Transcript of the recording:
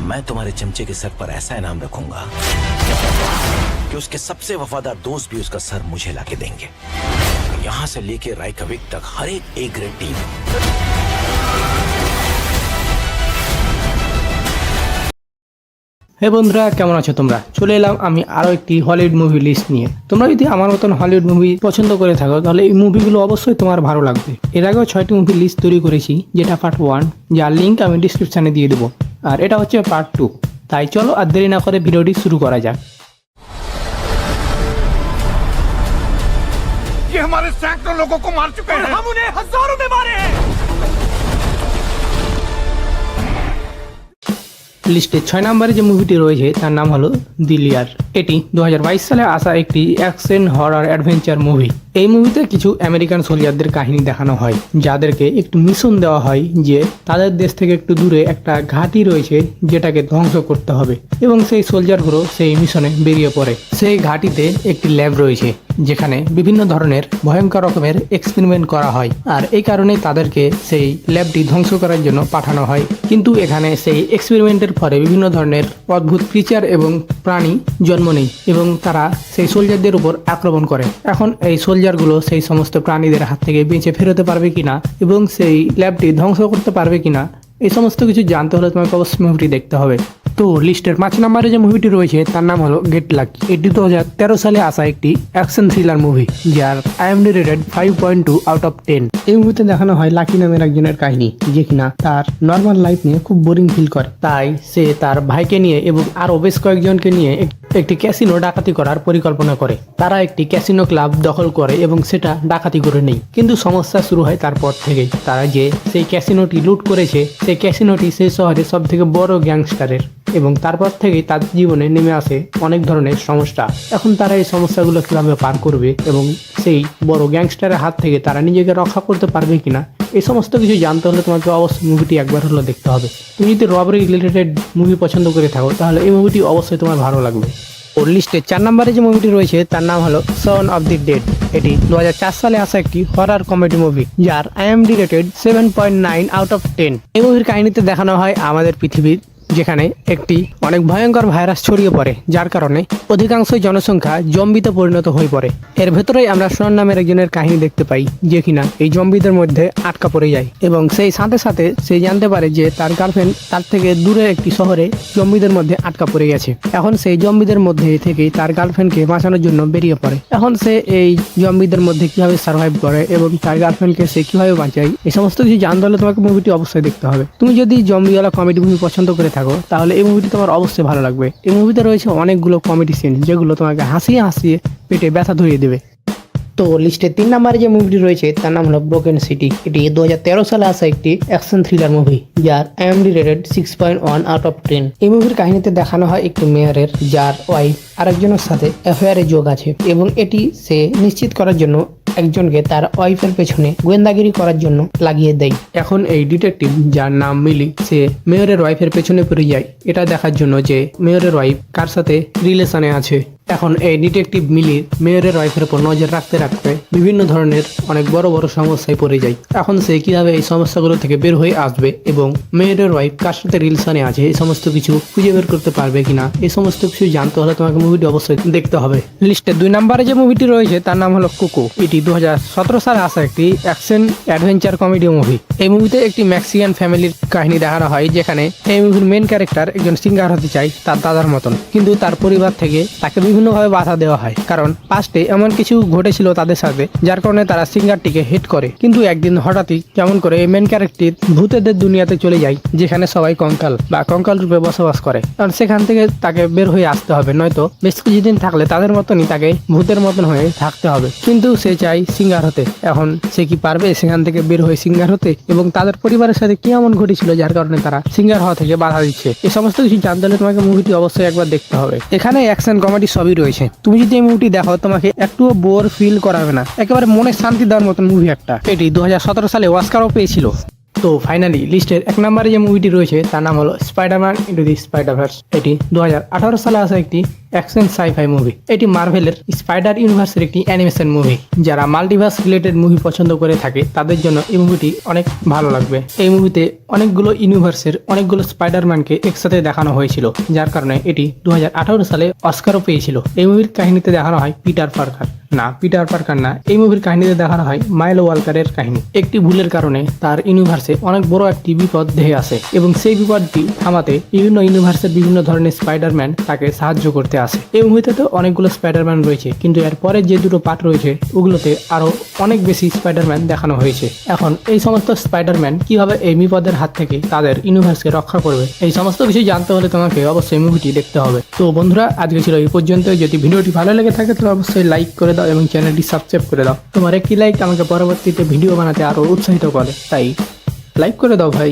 मैं तुम्हारे चमचे के सर पर ऐसा इनाम रखूंगा कि उसके सबसे वफादार दोस्त भी उसका सर मुझे लाके देंगे। यहां से लेके रायकविक तक हर एक ए ग्रेड टीम। হে বন্ধুরা, কেমন আছো তোমরা? চলে এলাম আমি আরো একটি হলিউড মুভি লিস্ট নিয়ে। তোমরা যদি আমার মতন হলিউড মুভি পছন্দ করে থাকো তাহলে এই মুভিগুলো অবশ্যই তোমার ভালো লাগবে। এর আগেও 6টি মুভি লিস্ট তৈরি করেছি, যেটা পার্ট 1, যার লিঙ্ক আমি ডিসক্রিপশনে দিয়ে দেবো। আর এটা হচ্ছে পার্ট 2। তাই চলো আর দেরি না করে ভিডিওটি শুরু করা যাক। ये हमारे सैकड़ों लोगों को मार चुके हैं। हम उन्हें हजारों में मारे हैं। লিস্টে 6 নম্বরে যে মুভিটি রয়েছে তার নাম হলো দিলিয়ার। এটি 2022 সালে আসা একটি অ্যাকশন হরর অ্যাডভেঞ্চার মুভি। এই মুভিতে কিছু আমেরিকান সোলজারদের কাহিনী দেখানো হয়, যাদেরকে একটু মিশন দেওয়া হয় যে তাদের দেশ থেকে একটু দূরে একটা ঘাঁটি রয়েছে যেটাকে ধ্বংস করতে হবে, এবং সেই সোলজারগুলো সেই মিশনে বেরিয়ে পড়ে। সেই ঘাঁটিতে একটি ল্যাব রয়েছে যেখানে বিভিন্ন ধরনের ভয়ঙ্কর রকমের এক্সপেরিমেন্ট করা হয়, আর এই কারণে তাদেরকে সেই ল্যাবটি ধ্বংস করার জন্য পাঠানো হয়। কিন্তু এখানে সেই এক্সপেরিমেন্টের ফলে বিভিন্ন ধরনের অদ্ভুত ক্রিচার এবং প্রাণী জন্ম নেয় এবং তারা সেই সোলজারদের উপর আক্রমণ করে। এখন এই সোলজারগুলো সেই সমস্ত প্রাণীদের হাত থেকে বেঁচে ফেরোতে পারবে কিনা এবং সেই ল্যাবটি ধ্বংস করতে পারবে কিনা, এই সমস্ত কিছু জানতে হলে তোমাকে অবশ্যই মুভিটি দেখতে হবে। তো লিস্টের 5 নম্বরে যে মুভিটি রয়েছে তার নাম হলো গেট লাকি। এটি 2013 সালে আসা একটি অ্যাকশন থ্রিলার মুভি, যার IMDb রেটেড 5.2 আউট অফ 10। এই মুভিতে দেখানো হয় লাকি নামের একজনের কাহিনী, যে কিনা তার নর্মাল লাইফ নিয়ে খুব বোরিং ফিল করে। তাই সে তার ভাইকে নিয়ে এবং আরও বেশ কয়েকজনকে নিয়ে একটি ক্যাসিনো ডাকাতি করার পরিকল্পনা করে। তারা একটি ক্যাসিনো ক্লাব দখল করে এবং সেটা ডাকাতি করে নেয়। কিন্তু সমস্যা শুরু হয় তারপর থেকেই। তারা যে সেই ক্যাসিনোটি লুট করেছে, সেই ক্যাসিনোটি সেই শহরের সব থেকে বড় গ্যাংস্টারের, এবং তারপর থেকেই তার জীবনে নেমে আসে অনেক ধরনের সমস্যা। এখন তারা এই সমস্যাগুলো কীভাবে পার করবে এবং সেই বড় গ্যাংস্টারের হাত থেকে তারা নিজেকে রক্ষা করতে পারবে কিনা, এই সমস্ত কিছু জানতে হলে তোমাকে অবশ্যই মুভিটি একবার হলো দেখতে হবে। তুমি যদি রবারি রিলেটেড মুভি পছন্দ করে থাকো তাহলে এই মুভিটি অবশ্যই তোমার ভালো লাগবে। ওর লিস্টে 4 নম্বরে যে মুভিটি রয়েছে তার নাম হলো সন অফ দি ডেড। এটি 2004 সালে আসা একটি হরর কমেডি মুভি, যার IMDb রেটেড 7.9 আউট অফ 10। এই মুভির কাহিনীতে দেখানো হয় আমাদের পৃথিবীর, যেখানে একটি অনেক ভয়ঙ্কর ভাইরাস ছড়িয়ে পড়ে, যার কারণে অধিকাংশ জনসংখ্যা জম্বিতে পরিণত হয়ে পড়ে। এর ভেতরেই আমরা সন নামের একজনের কাহিনী দেখতে পাই, যে কিনা এই জম্বিদের মধ্যে আটকা পড়ে যায় এবং সেই সাথে সাথে সে জানতে পারে যে তার গার্লফ্রেন্ড তার থেকে দূরে একটি শহরে জম্বিদের মধ্যে আটকা পড়ে গেছে। এখন সেই জম্বিদের মধ্যে থেকেই তার গার্লফ্রেন্ডকে বাঁচানোর জন্য বেরিয়ে পড়ে। এখন সে এই জম্বিদের মধ্যে কিভাবে সার্ভাইভ করে এবং তার গার্লফ্রেন্ডকে সে কিভাবে বাঁচায়, এই সমস্ত কিছু জানতে হলে তোমাকে মুভিটি অবশ্যই দেখতে হবে। তুমি যদি জম্বিওয়ালা কমেডি মুভি পছন্দ করে থাকো তাহলে এই মুভিটি তোমার অবশ্যই ভালো লাগবে। এই মুভিতে রয়েছে অনেকগুলো কমেডি সিন যেগুলো তোমাকে হাসিয়ে হাসিয়ে পেটে ব্যথা ধরিয়ে দেবে। তো লিস্টে 3 নম্বরে যে মুভিটি রয়েছে তার নাম হলো ব্রোকেন সিটি। এটি 2013 সালে আসা একটি অ্যাকশন থ্রিলার মুভি, যার IMDb রেটেড 6.1 আউট অফ 10। এই মুভির কাহিনীতে দেখানো হয় একটি মেয়রের, যার ওয়াইফ আরেকজনের সাথে অ্যাফেয়ারে যোগ আছে, এবং এটি সে নিশ্চিত করার জন্য একজনকে তার ওয়াইফের পেছনে গোয়েন্দাগিরি করার জন্য লাগিয়ে দেয়। এখন এই ডিটেকটিভ, যার নাম মিলি, সে মেয়রের ওয়াইফের পেছনে পড়ে যায় এটা দেখার জন্য যে মেয়রের ওয়াইফ কার সাথে রিলেশনে আছে। এখন এই ডিটেকটিভ মিলি মেয়রের ওয়াইফের উপর নজর রাখতে রাখতে বিভিন্ন ধরনের অনেক বড় বড় সমস্যায় পড়ে যায়। এখন সে কিভাবে এই সমস্যাগুলো থেকে বের হয়ে আসবে এবং মেয়রের ওয়াইফ কার সাথে রিলেশনে আছে, এই সমস্ত কিছু খুঁজে বের করতে পারবে কিনা, এই সমস্ত কিছু জানতে হলে তোমাকে মুভিটি অবশ্যই দেখতে হবে। লিস্টে 2 নম্বরে যে মুভিটি রয়েছে তার নাম হলো কোকো। এটি 2017 সালে আসা একটি অ্যাকশন অ্যাডভেঞ্চার কমেডি মুভি। এই মুভিতে একটি মেক্সিকান ফ্যামিলির কাহিনী দেখানো হয়, যেখানে এই মুভির মেন ক্যারেক্টার একজন সিঙ্গার হতে চায় তার দাদার মতন, কিন্তু তার পরিবার থেকে তাকে বিভিন্নভাবে বাধা দেওয়া হয়, কারণ পাস্টে এমন কিছু ঘটেছিল তাদের সাথে যার কারণে তারা সিঙ্গারটিকে হিট করে। কিন্তু একদিন হঠাৎই কেমন করে এই মেন ক্যারেক্টার ভূতেদের দুনিয়াতে চলে যায়, যেখানে সবাই কঙ্কাল বা কঙ্কাল রূপে বসবাস করে। কারণ সেখান থেকে তাকে বের হয়ে আসতে হবে, নয়তো বেশ কিছুদিন থাকলে তাদের মতনই তাকে ভূতের মতন হয়ে থাকতে হবে। কিন্তু সে চাই সিঙ্গার হতে। এখন সে কি পারবে সেখান থেকে বের হয়ে সিঙ্গার হতে, এবং তাদের পরিবারের সাথে কি এমন ঘটেছিল যার কারণে তারা সিঙ্গার হওয়া থেকে বাধা দিচ্ছে, এই সমস্ত কিছু জানতে হলে তোমাকে মুভিটি অবশ্যই একবার দেখতে হবে। এখানে অ্যাকশন কমেডি সবই রয়েছে। তুমি যদি এই মুভিটি দেখো তোমাকে একটুও বোর ফিল করাবে না, একেবারে মনে শান্তি দেওয়ার মতন মুভি একটা। এটি 2017 সালে অস্কারও পেয়েছিল। তো ফাইনালি লিস্টের 1 নম্বরে যে মুভিটি রয়েছে তার নাম হলো স্পাইডারম্যান ইন্টু দি স্পাইডারভার্স। এটি 2018 সালে আসা একটি অ্যাকশন সাইফাই মুভি। এটি মার্ভেলের স্পাইডার ইউনিভার্সের একটি অ্যানিমেশন মুভি। যারা মাল্টিভার্স রিলেটেড মুভি পছন্দ করে থাকে তাদের জন্য এই মুভিটি অনেক ভালো লাগবে। এই মুভিতে অনেকগুলো ইউনিভার্সের অনেকগুলো স্পাইডারম্যানকে একসাথে দেখানো হয়েছিল, যার কারণে এটি 2018 সালে অস্কারও পেয়েছিল। এই মুভির কাহিনীতে দেখানো হয় পিটার পার্কার না, এই মুভির কাহিনীতে দেখানো হয় মাইলো ওয়ালকারের কাহিনী। একটি ভুলের কারণে তার ইউনিভার্সে অনেক বড় একটি বিপদ ধেয়ে আসে এবং সেই বিপদটি থামাতে বিভিন্ন ইউনিভার্সের বিভিন্ন ধরনের স্পাইডারম্যান তাকে সাহায্য করতে আসে। এই মুভিতে তো অনেকগুলো স্পাইডারম্যান রয়েছে, কিন্তু এর পরে যে দুটো পার্ট রয়েছে ওগুলোতে আরো অনেক বেশি স্পাইডারম্যান দেখানো হয়েছে। এখন এই সমস্ত স্পাইডারম্যান কিভাবে এই বিপদের হাত থেকে তাদের ইউনিভার্সকে রক্ষা করবে, এই সমস্ত বিষয় জানতে হলে তোমাকে অবশ্যই মুভিটি দেখতে হবে। তো বন্ধুরা, আজকে ছিল এই পর্যন্ত। যদি ভিডিওটি ভালো লেগে থাকে তাহলে অবশ্যই লাইক করে দাও এবং চ্যানেলটি সাবস্ক্রাইব করে দাও। তোমার একটি লাইক আমাকে পরবর্তীতে ভিডিও বানাতে আরো উৎসাহিত করে, তাই লাইক করে দাও ভাই।